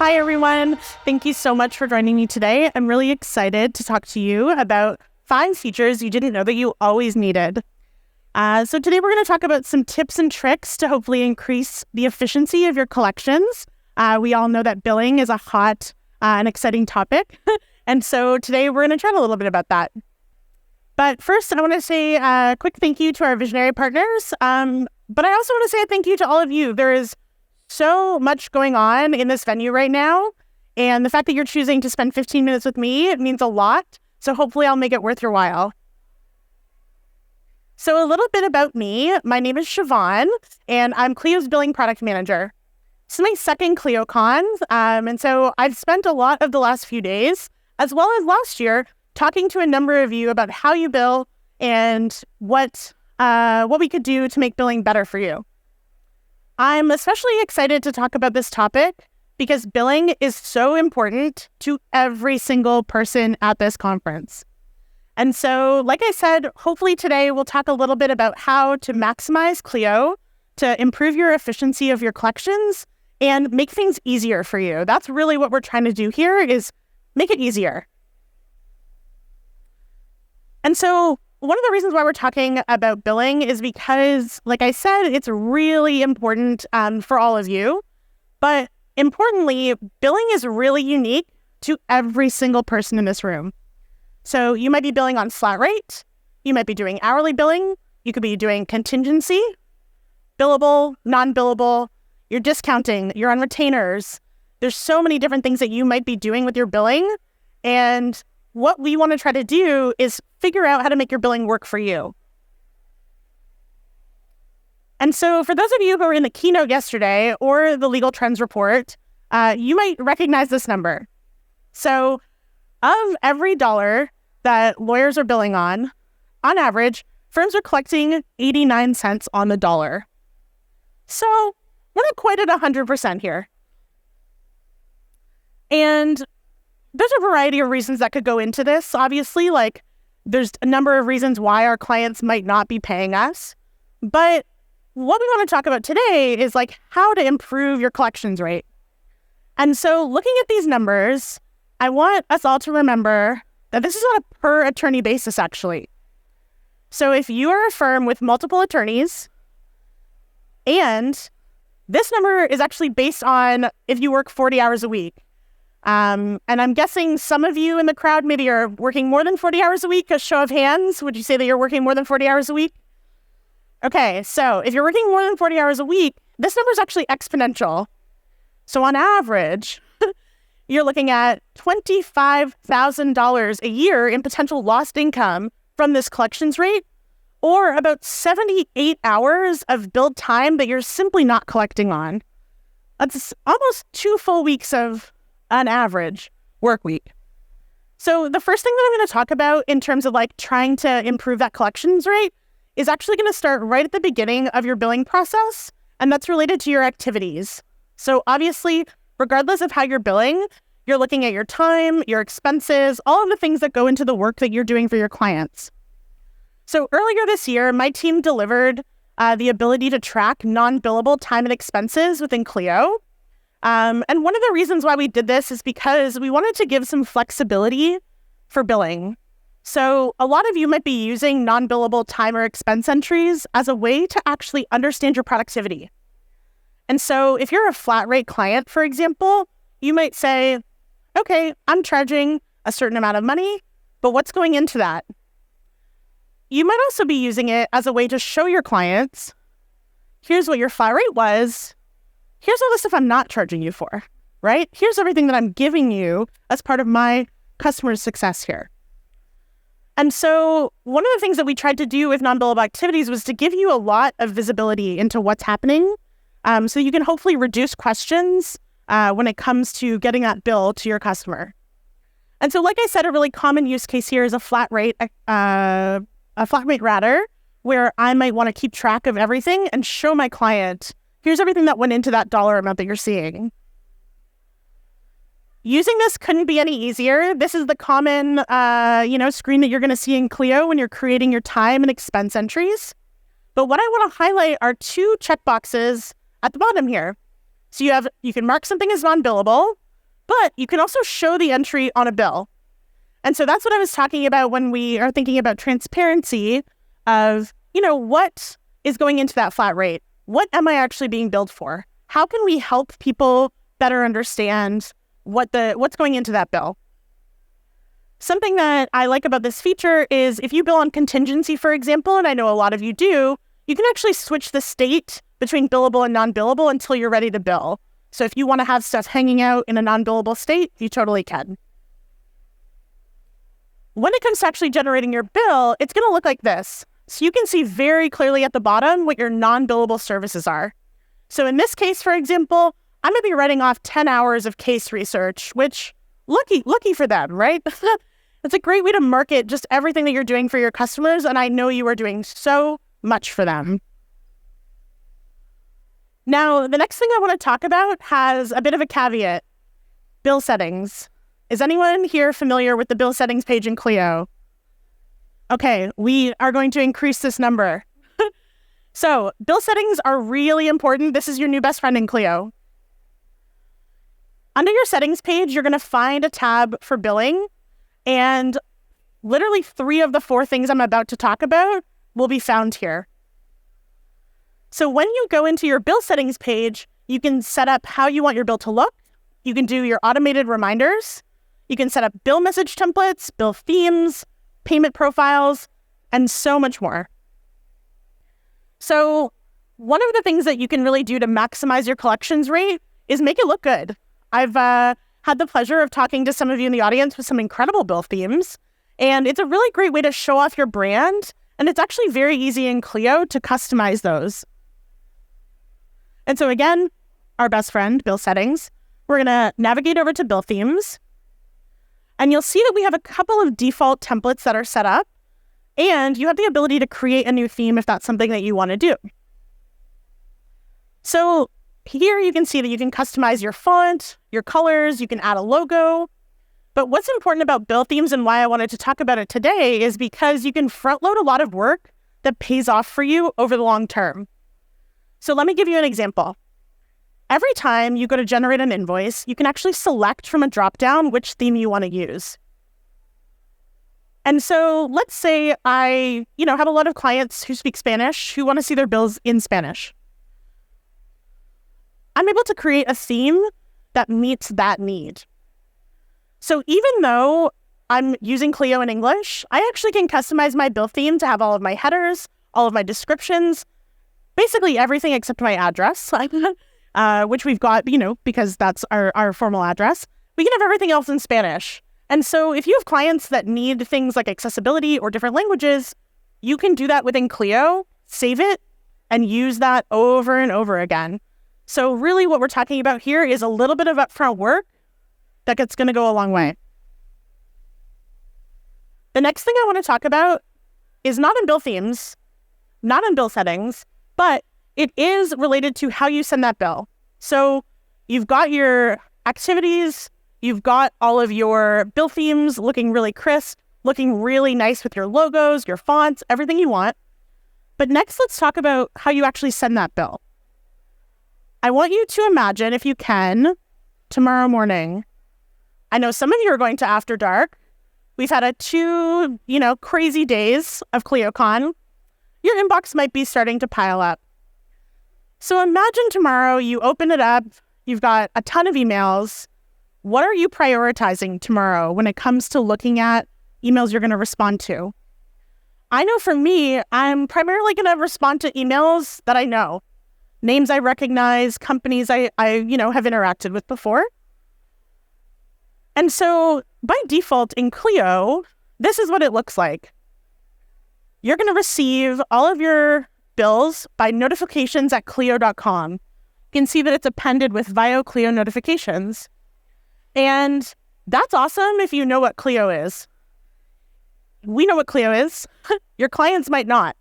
Hi, everyone. Thank you so much for joining me today. I'm really excited to talk to you about 5 features you didn't know that you always needed. So today we're going to talk about some tips and tricks to hopefully increase the efficiency of your collections. We all know that billing is a hot and exciting topic. And so today we're going to chat a little bit about that. But first, I want to say a quick thank you to our visionary partners. But I also want to say a thank you to all of you. There is so much going on in this venue right now. And the fact that you're choosing to spend 15 minutes with me, it means a lot. So hopefully I'll make it worth your while. So a little bit about me. My name is Siobhan, and I'm Clio's billing product manager. This is my second ClioCon. And so I've spent a lot of the last few days, as well as last year, talking to a number of you about how you bill and what we could do to make billing better for you. I'm especially excited to talk about this topic because billing is so important to every single person at this conference. And so, like I said, hopefully today we'll talk a little bit about how to maximize Clio to improve your efficiency of your collections and make things easier for you. That's really what we're trying to do here, is make it easier. And so one of the reasons why we're talking about billing is because, like I said, it's really important for all of you. But importantly, billing is really unique to every single person in this room. So you might be billing on flat rate. You might be doing hourly billing. You could be doing contingency, billable, non-billable. You're discounting. You're on retainers. There's so many different things that you might be doing with your billing. And what we want to try to do is figure out how to make your billing work for you. And so for those of you who were in the keynote yesterday or the Legal Trends report, you might recognize this number. So of every dollar that lawyers are billing on average, firms are collecting 89 cents on the dollar. So we're not quite at 100% here. And there's a variety of reasons that could go into this. Obviously, like there's a number of reasons why our clients might not be paying us. But what we want to talk about today is like how to improve your collections rate. And so looking at these numbers, I want us all to remember that this is on a per attorney basis, actually. So if you are a firm with multiple attorneys, and this number is actually based on if you work 40 hours a week. And I'm guessing some of you in the crowd maybe are working more than 40 hours a week. A show of hands, would you say that you're working more than 40 hours a week? Okay, so if you're working more than 40 hours a week, this number is actually exponential. So on average, you're looking at $25,000 a year in potential lost income from this collections rate, or about 78 hours of billed time that you're simply not collecting on. That's almost 2 full weeks of an average work week. So the first thing that I'm going to talk about in terms of like trying to improve that collections rate is actually going to start right at the beginning of your billing process, and that's related to your activities. So obviously, regardless of how you're billing, you're looking at your time, your expenses, all of the things that go into the work that you're doing for your clients. So earlier this year, my team delivered the ability to track non-billable time and expenses within Clio. And one of the reasons why we did this is because we wanted to give some flexibility for billing. So a lot of you might be using non-billable time or expense entries as a way to actually understand your productivity. And so if you're a flat rate client, for example, you might say, okay, I'm charging a certain amount of money, but what's going into that? You might also be using it as a way to show your clients, here's what your flat rate was. Here's all the stuff I'm not charging you for, right? Here's everything that I'm giving you as part of my customer success here. And so one of the things that we tried to do with non-billable activities was to give you a lot of visibility into what's happening, so you can hopefully reduce questions when it comes to getting that bill to your customer. And so like I said, a really common use case here is a flat rate ratter, where I might want to keep track of everything and show my client, here's everything that went into that dollar amount that you're seeing. Using this couldn't be any easier. This is the common, screen that you're going to see in Clio when you're creating your time and expense entries. But what I want to highlight are 2 checkboxes at the bottom here. So you can mark something as non-billable, But you can also show the entry on a bill. And so that's what I was talking about when we are thinking about transparency of, what is going into that flat rate? What am I actually being billed for? How can we help people better understand what's going into that bill? Something that I like about this feature is if you bill on contingency, for example, and I know a lot of you do, you can actually switch the state between billable and non-billable until you're ready to bill. So if you want to have stuff hanging out in a non-billable state, you totally can. When it comes to actually generating your bill, it's going to look like this. So you can see very clearly at the bottom what your non-billable services are. So in this case, for example, I'm going to be writing off 10 hours of case research, which lucky for them, right? It's a great way to market just everything that you're doing for your customers, and I know you are doing so much for them. Now, the next thing I want to talk about has a bit of a caveat. Bill settings. Is anyone here familiar with the bill settings page in Clio? Okay, we are going to increase this number. So, bill settings are really important. This is your new best friend in Clio. Under your settings page, you're going to find a tab for billing, and literally 3 of the 4 things I'm about to talk about will be found here. So when you go into your bill settings page, you can set up how you want your bill to look. You can do your automated reminders. You can set up bill message templates, bill themes, payment profiles, and so much more. So one of the things that you can really do to maximize your collections rate is make it look good. I've had the pleasure of talking to some of you in the audience with some incredible bill themes, and it's a really great way to show off your brand, and it's actually very easy in Clio to customize those. And so again, our best friend, bill settings, we're going to navigate over to bill themes, and you'll see that we have a couple of default templates that are set up, and you have the ability to create a new theme if that's something that you want to do. So here you can see that you can customize your font, your colors, you can add a logo. But what's important about bill themes and why I wanted to talk about it today is because you can front load a lot of work that pays off for you over the long term. So let me give you an example. Every time you go to generate an invoice, you can actually select from a dropdown which theme you want to use. And so let's say I, have a lot of clients who speak Spanish who want to see their bills in Spanish. I'm able to create a theme that meets that need. So even though I'm using Clio in English, I actually can customize my bill theme to have all of my headers, all of my descriptions, basically everything except my address, which we've got, because that's our formal address. We can have everything else in Spanish. And so if you have clients that need things like accessibility or different languages, you can do that within Clio, save it, and use that over and over again. So really what we're talking about here is a little bit of upfront work that's going to go a long way. The next thing I want to talk about is not in bill themes, not in bill settings, but it is related to how you send that bill. So you've got your activities, you've got all of your bill themes looking really crisp, looking really nice with your logos, your fonts, everything you want. But next, let's talk about how you actually send that bill. I want you to imagine, if you can, tomorrow morning. I know some of you are going to After Dark. We've had 2, crazy days of ClioCon. Your inbox might be starting to pile up. So imagine tomorrow you open it up, you've got a ton of emails. What are you prioritizing tomorrow when it comes to looking at emails you're going to respond to? I know for me, I'm primarily going to respond to emails that I know. Names I recognize, companies I have interacted with before. And so by default in Clio, this is what it looks like. You're going to receive all of your bills by notifications at Clio.com. You can see that it's appended with VIO Clio notifications. And that's awesome if you know what Clio is. We know what Clio is. Your clients might not.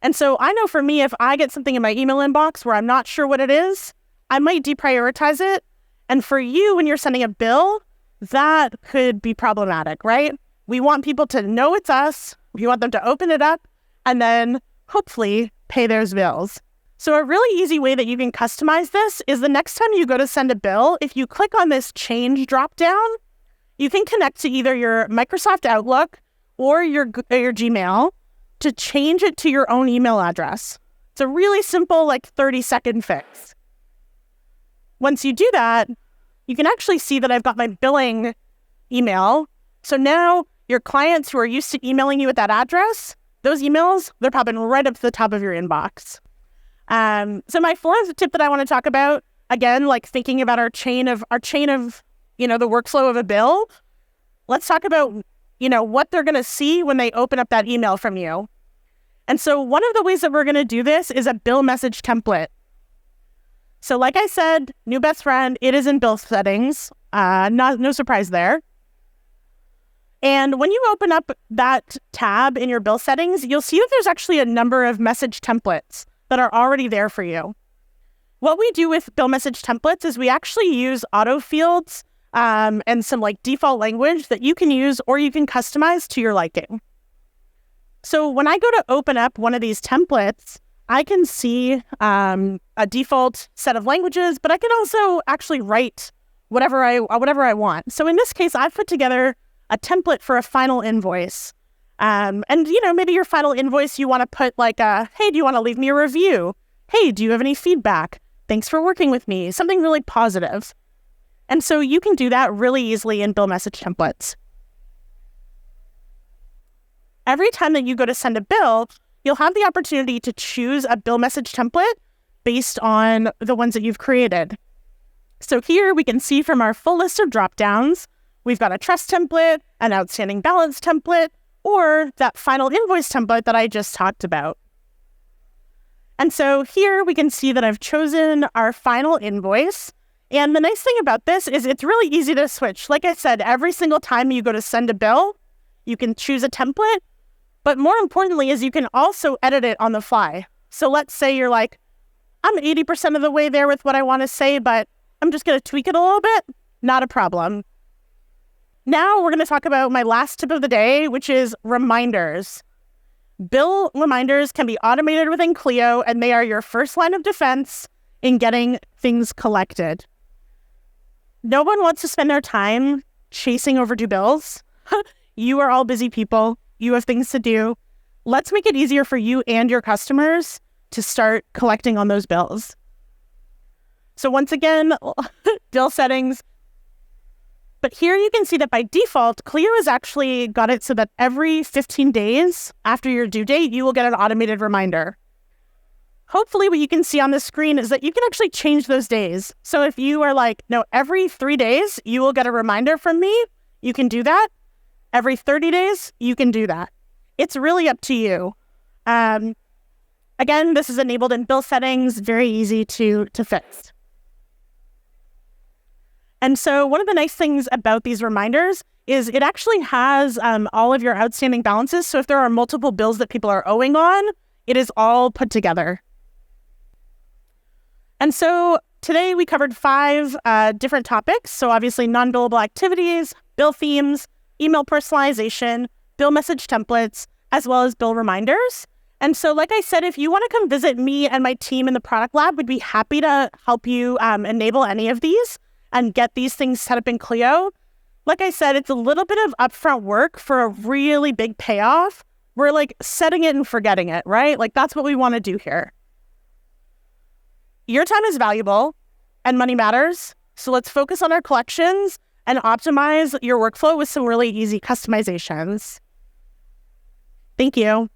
And so I know for me, if I get something in my email inbox where I'm not sure what it is, I might deprioritize it. And for you, when you're sending a bill, that could be problematic, right? We want people to know it's us. We want them to open it up and then hopefully pay those bills. So a really easy way that you can customize this is the next time you go to send a bill, if you click on this change dropdown, you can connect to either your Microsoft Outlook or your Gmail to change it to your own email address. It's a really simple, 30-second fix. Once you do that, you can actually see that I've got my billing email. So now your clients who are used to emailing you at that address, those emails, they're popping right up to the top of your inbox. So my fourth tip that I want to talk about, again, thinking about our chain of the workflow of a bill. Let's talk about, what they're going to see when they open up that email from you. And so one of the ways that we're going to do this is a bill message template. So like I said, new best friend, it is in bill settings. No surprise there. And when you open up that tab in your bill settings, you'll see that there's actually a number of message templates that are already there for you. What we do with bill message templates is we actually use auto fields and some default language that you can use or you can customize to your liking. So when I go to open up one of these templates, I can see a default set of languages, but I can also actually write whatever I want. So in this case, I've put together a template for a final invoice. And maybe your final invoice, you want to put hey, do you want to leave me a review? Hey, do you have any feedback? Thanks for working with me. Something really positive. And so you can do that really easily in bill message templates. Every time that you go to send a bill, you'll have the opportunity to choose a bill message template based on the ones that you've created. So here we can see from our full list of dropdowns, we've got a trust template, an outstanding balance template, or that final invoice template that I just talked about. And so here we can see that I've chosen our final invoice. And the nice thing about this is it's really easy to switch. Like I said, every single time you go to send a bill, you can choose a template. But more importantly is you can also edit it on the fly. So let's say you're I'm 80% of the way there with what I want to say, but I'm just going to tweak it a little bit. Not a problem. Now we're going to talk about my last tip of the day, which is reminders. Bill reminders can be automated within Clio, and they are your first line of defense in getting things collected. No one wants to spend their time chasing overdue bills. You are all busy people. You have things to do. Let's make it easier for you and your customers to start collecting on those bills. So once again, bill settings. But here you can see that by default, Clio has actually got it so that every 15 days after your due date, you will get an automated reminder. Hopefully what you can see on the screen is that you can actually change those days. So if you are no, every 3 days, you will get a reminder from me, you can do that. Every 30 days, you can do that. It's really up to you. Again, this is enabled in bill settings, very easy to fix. And so one of the nice things about these reminders is it actually has all of your outstanding balances. So if there are multiple bills that people are owing on, it is all put together. And so today we covered 5 different topics. So obviously non-billable activities, bill themes, email personalization, bill message templates, as well as bill reminders. And so like I said, if you want to come visit me and my team in the product lab, we'd be happy to help you enable any of these and get these things set up in Clio. Like I said, it's a little bit of upfront work for a really big payoff. We're setting it and forgetting it, right? That's what we want to do here. Your time is valuable and money matters. So let's focus on our collections and optimize your workflow with some really easy customizations. Thank you.